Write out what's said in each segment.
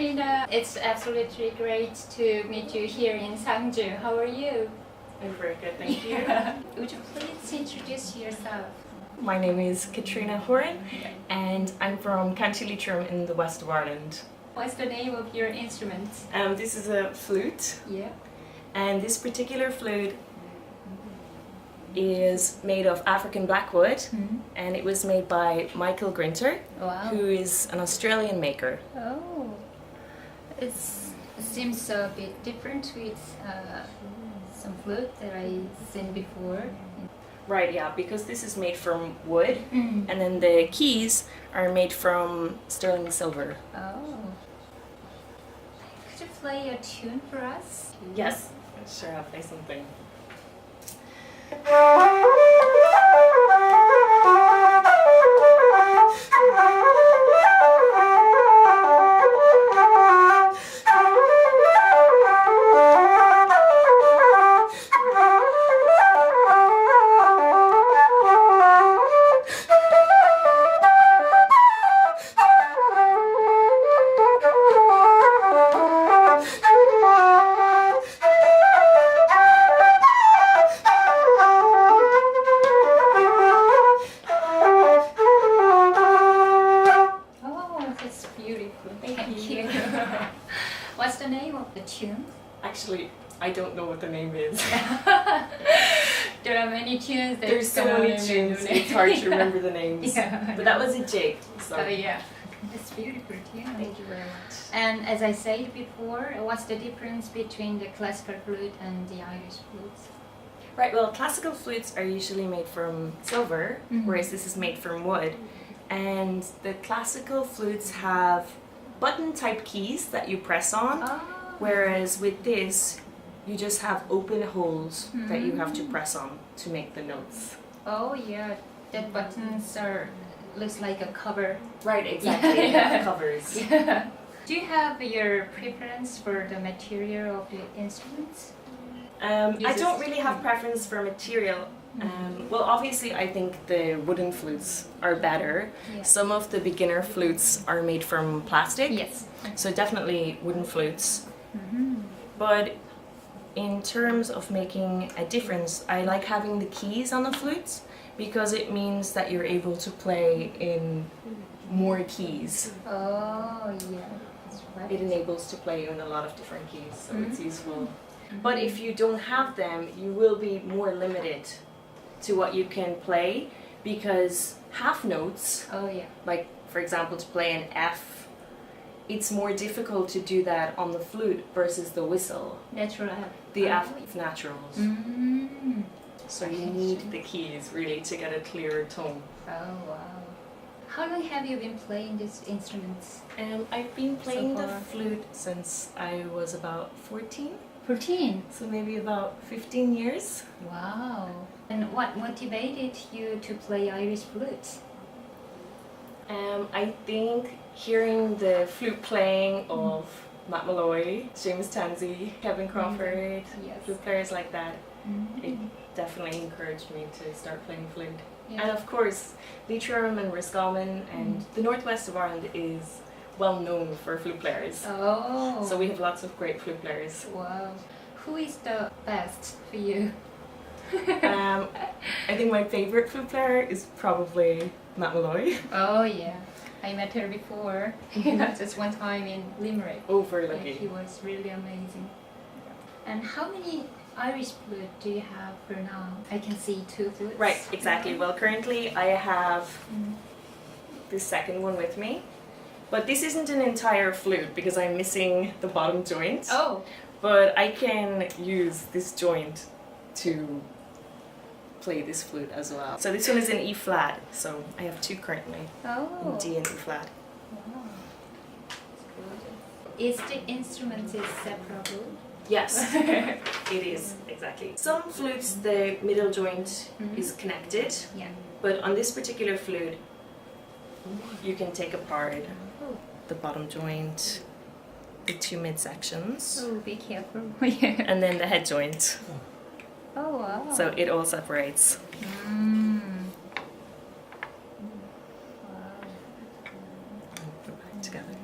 Caitríona, it's absolutely great to meet you here in Sangju. How are you? I'm very good, thank you. Would you please introduce yourself? My name is Caitríona Hódhráin and I'm from County Leitrim in the west of Ireland. What's the name of your instrument? This is a flute, Yeah. and this particular flute is made of African blackwood, and it was made by Michael Grinter, Wow. who is an Australian maker. Oh, it seems a bit different with some flute that I've seen before. Right, yeah, because this is made from wood, and then the keys are made from sterling silver. Oh. Could you play a tune for us? Yes, sure, I'll play something. What's the name of the tune? Actually, I don't know what the name is. There are many tunes. There's so many tunes, it's hard to remember the names. Yeah. But that was a jig, so. Oh yeah, that's beautiful tune. Thank you very much. And as I said before, what's the difference between the classical flute and the Irish flute? Right, well, classical flutes are usually made from silver, whereas this is made from wood. And the classical flutes have button-type keys that you press on, whereas with this, you just have open holes that you have to press on to make the notes. Oh yeah, that buttons looks like a cover. Right, exactly, Yeah. covers. Yeah. Do you have your preference for the material of the instruments? I don't really have preference for material. Well, obviously I think the wooden flutes are better. Yeah. Some of the beginner flutes are made from plastic. Yes. So definitely wooden flutes. But in terms of making a difference, I like having the keys on the flutes because it means that you're able to play in more keys. Oh yeah, that's right. It enables to play in a lot of different keys, so it's useful. But if you don't have them, you will be more limited to what you can play because half notes, Oh yeah. like for example to play an F, it's more difficult to do that on the flute versus the whistle. Natural. The F is naturals. Mm. So you need the keys really to get a clearer tone. Oh wow. How long have you been playing these instruments? I've been playing the far? flute since I was about 14, 14. so maybe about 15 years. Wow. And what motivated you to play Irish flute? I think hearing the flute playing of Matt Malloy, James Tansey, Kevin Crawford, Yes. flute players like that, it definitely encouraged me to start playing flute. Yeah. And of course, Leitrim and Roscommon and the northwest of Ireland is well known for flute players. Oh. So we have lots of great flute players. Wow. Who is the best for you? I think my favourite flute player is probably Matt Malloy. Oh yeah. I met her before. Just one time in Limerick. Oh, very Yeah, lucky. he was really amazing. And how many Irish flute do you have for now? I can see 2 flutes. Right, exactly. Well, currently I have the second one with me. But this isn't an entire flute because I'm missing the bottom joint. Oh. But I can use this joint to play this flute as well. So this one is in E flat, so I have 2 currently. Oh. In D and E flat. Wow. Is the instrument separable? Yes, it is, exactly. Some flutes, the middle joint is connected, Yeah. but on this particular flute, you can take apart the bottom joint, the 2 midsections, Oh, be careful. Yeah. and then the head joint. Oh wow. So it all separates. Wow. Put it back together.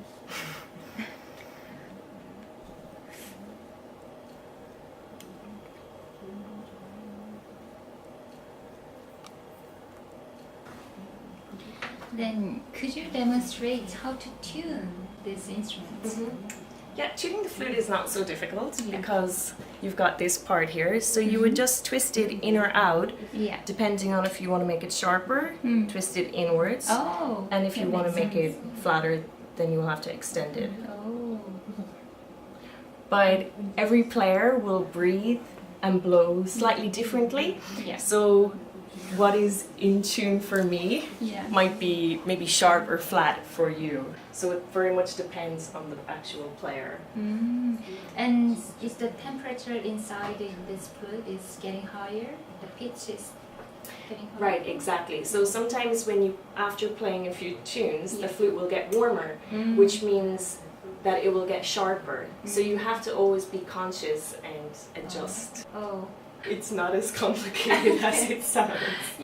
Then could you demonstrate how to tune this instrument? Yeah, tuning the flute is not so difficult Yeah. because you've got this part here. So you would just twist it in or out, Yeah. depending on if you want to make it sharper, twist it inwards. Oh. And if you that want to makes make it sense. flatter, then you'll have to extend it. Oh. But every player will breathe and blow slightly differently. Yeah. So what is in tune for me Yeah. might be maybe sharp or flat for you. So it very much depends on the actual player. And is the temperature inside this flute is getting higher? The pitch is getting higher? Right, exactly. So sometimes when you, after playing a few tunes, Yeah. the flute will get warmer, which means that it will get sharper. So you have to always be conscious and adjust. Oh. It's not as complicated as it sounds.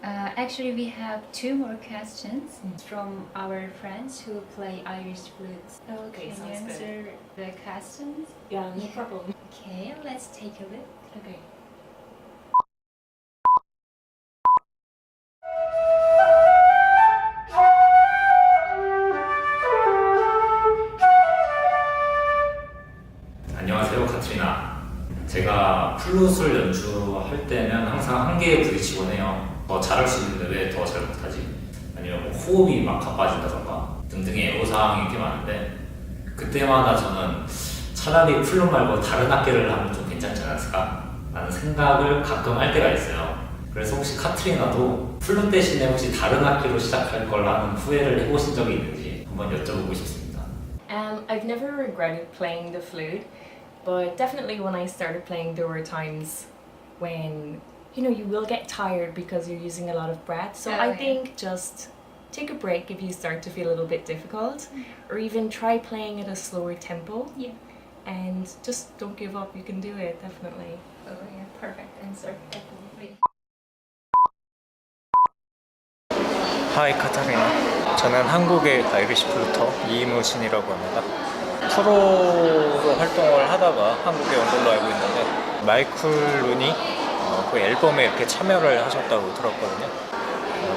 Actually, we have 2 more questions from our friends who play Irish flute. Okay, Can you sounds good. answer the questions? Yeah, no Yeah. problem. Okay, let's take a look. Okay. 안녕하세요, 카트리나. 제가 플룻을 연주할 때는 항상 한계에 부딪히곤 해요. 더 잘할 수 있는데 왜 더 잘 못하지? 아니면 뭐 호흡이 막 가빠진다던가 등등의 애로사항이 꽤 많은데 그때마다 저는 차라리 플룻 말고 다른 악기를 하면 좀 괜찮지 않았을까? 라는 생각을 가끔 할 때가 있어요. 그래서 혹시 카트리나도 플룻 대신에 혹시 다른 악기로 시작할 걸 하는 후회를 해보신 적이 있는지 한번 여쭤보고 싶습니다. I've never regretted playing the flute, but definitely when I started playing, there were times when, you know, you will get tired because you're using a lot of breath. So I think just take a break if you start to feel a little bit difficult, or even try playing at a slower tempo. Yeah. And just don't give up, you can do it, definitely. Oh yeah, perfect answer. Definitely. 하이 카타리나. 저는 한국의 아이리쉬 플루터 이무신이라고 합니다. 프로로 활동을 하다가 한국에 온 걸로 알고 있는데 마이클 룬이 그 앨범에 이렇게 참여를 하셨다고 들었거든요.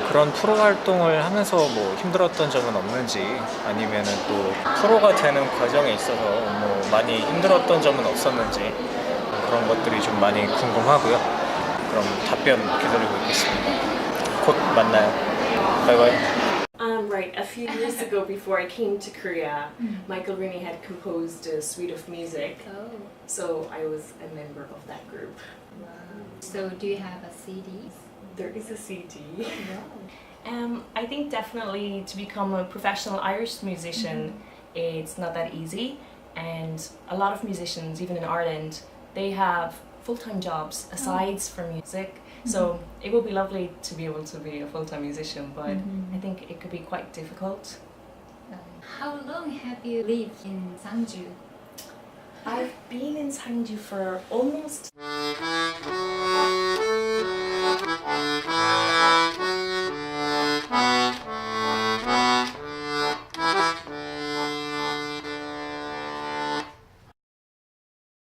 그런 프로 활동을 하면서 뭐 힘들었던 점은 없는지 아니면 또 프로가 되는 과정에 있어서 뭐 많이 힘들었던 점은 없었는지 그런 것들이 좀 많이 궁금하고요. 그럼 답변 기다리고 있겠습니다. 곧 만나요. 바이바이. Right, a few years ago before I came to Korea, Michael Rooney had composed a suite of music, Oh. so I was a member of that group. Wow. So do you have a CD? There is a CD. Wow. I think definitely to become a professional Irish musician, it's not that easy, and a lot of musicians, even in Ireland, they have full-time jobs aside from music. So it would be lovely to be able to be a full-time musician, but I think it could be quite difficult. How long have you lived in Sangju? I've been in Sangju for almost